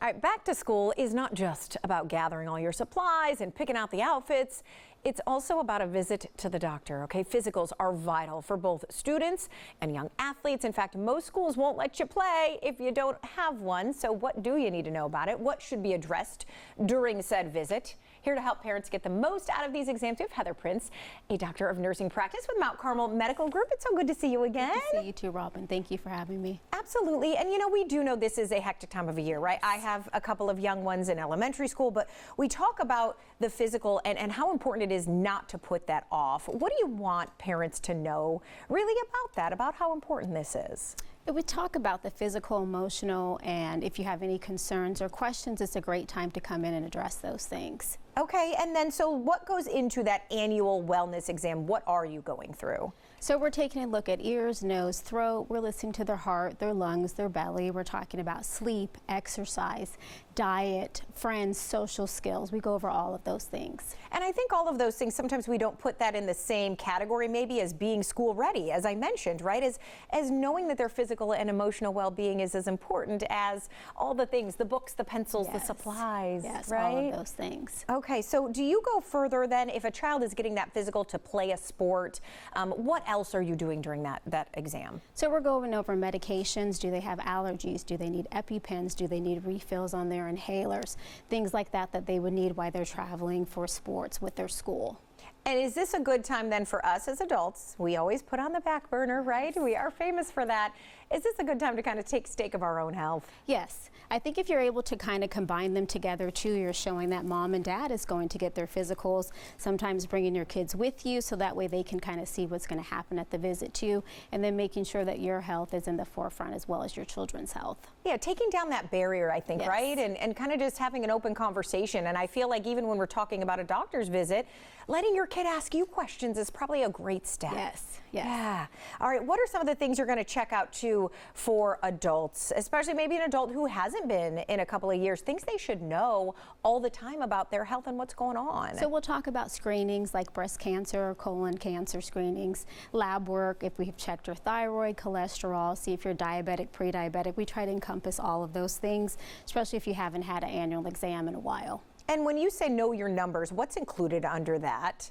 All right, back to school is not just about gathering all your supplies and picking out the outfits. It's also about a visit to the doctor, okay? Physicals are vital for both students and young athletes. In fact, most schools won't let you play if you don't have one. So what do you need to know about it? What should be addressed during said visit? Here to help parents get the most out of these exams, we have Heather Prince, a doctor of nursing practice with Mount Carmel Medical Group. It's so good to see you again. Good to see you too, Robin. Thank you for having me. Absolutely. And you know, we do know this is a hectic time of a year, right? I have a couple of young ones in elementary school, but we talk about the physical and how important it is not to put that off. What do you want parents to know really about that, about how important this is? We talk about the physical, emotional, and if you have any concerns or questions, it's a great time to come in and address those things. Okay, and then so what goes into that annual wellness exam? What are you going through? So we're taking a look at ears, nose, throat. We're listening to their heart, their lungs, their belly. We're talking about sleep, exercise, diet, friends, social skills. We go over all of those things. And I think all of those things, sometimes we don't put that in the same category maybe as being school ready, as I mentioned, right? As knowing that their physical and emotional well-being is as important as all the things, the books, the pencils, the supplies, yes, right? All of those things. Okay, so do you go further then if a child is getting that physical to play a sport? What else are you doing during that exam? So we're going over medications. Do they have allergies? Do they need EpiPens? Do they need refills on their inhalers? Things like that that they would need while they're traveling for sports with their school. And is this a good time then for us as adults? We always put on the back burner, right? We are famous for that. Is this a good time to kind of take stake of our own health? Yes. I think if you're able to kind of combine them together too, you're showing that mom and dad is going to get their physicals, sometimes bringing your kids with you so that way they can kind of see what's going to happen at the visit too, and then making sure that your health is in the forefront as well as your children's health. Yeah, taking down that barrier, I think, yes. right? And kind of just having an open conversation. And I feel like even when we're talking about a doctor's visit, letting your kid ask you questions is probably a great step. Yes, yes. Yeah. All right, what are some of the things you're going to check out too for adults, especially maybe an adult who hasn't been in a couple of years, things they should know all the time about their health and what's going on? So we'll talk about screenings like breast cancer, colon cancer screenings, lab work, if we've checked your thyroid, cholesterol, see if you're diabetic, pre-diabetic. We try to encompass all of those things, especially if you haven't had an annual exam in a while. And when you say know your numbers, what's included under that?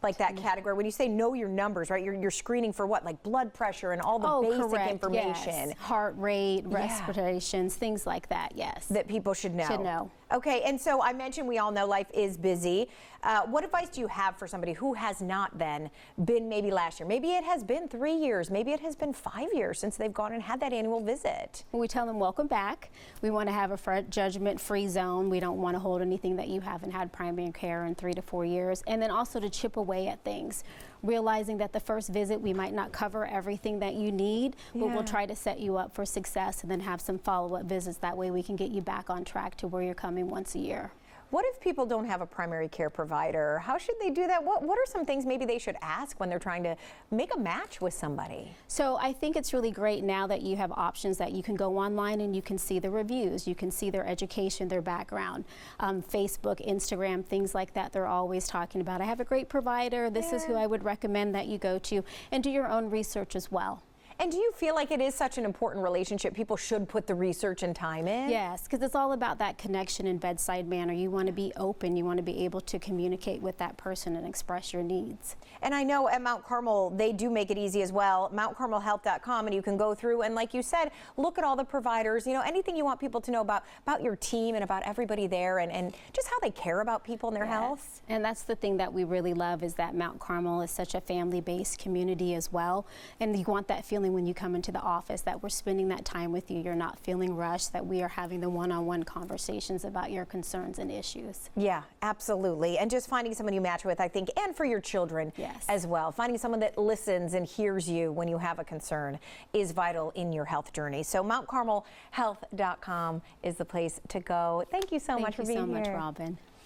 Like that category, when you say know your numbers, right? You're screening for what, like blood pressure and all the basic correct. information. Yes. Heart rate, respirations, things like that, yes. That people should know. Should know. Okay, and so I mentioned we all know life is busy. What advice do you have for somebody who has not then been maybe last year? Maybe it has been 3 years, maybe it has been 5 years since they've gone and had that annual visit. We tell them welcome back. We want to have a judgment-free zone. We don't want to hold anything that you haven't had primary care in 3 to 4 years. And then also to chip away at things, realizing that the first visit we might not cover everything that you need, but we'll try to set you up for success and then have some follow-up visits. That way we can get you back on track to where you're coming once a year. What if people don't have a primary care provider? How should they do that? What are some things maybe they should ask when they're trying to make a match with somebody? So I think it's really great now that you have options that you can go online and you can see the reviews, you can see their education, their background, Facebook, Instagram, things like that. They're always talking about, I have a great provider, this is who I would recommend that you go to, and do your own research as well. And do you feel like it is such an important relationship? People should put the research and time in? Yes, because it's all about that connection and bedside manner. You want to be open. You want to be able to communicate with that person and express your needs. And I know at Mount Carmel, they do make it easy as well. MountCarmelHealth.com, and you can go through and, like you said, look at all the providers, you know, anything you want people to know about your team and about everybody there and just how they care about people and their health. And that's the thing that we really love is that Mount Carmel is such a family-based community as well. And you want that feeling when you come into the office that we're spending that time with you. You're not feeling rushed, that we are having the one-on-one conversations about your concerns and issues. Yeah, absolutely. And just finding someone you match with, I think, and for your children as well. Finding someone that listens and hears you when you have a concern is vital in your health journey. So MountCarmelHealth.com is the place to go. Thank you so much for being here. Thank you so much, Robin.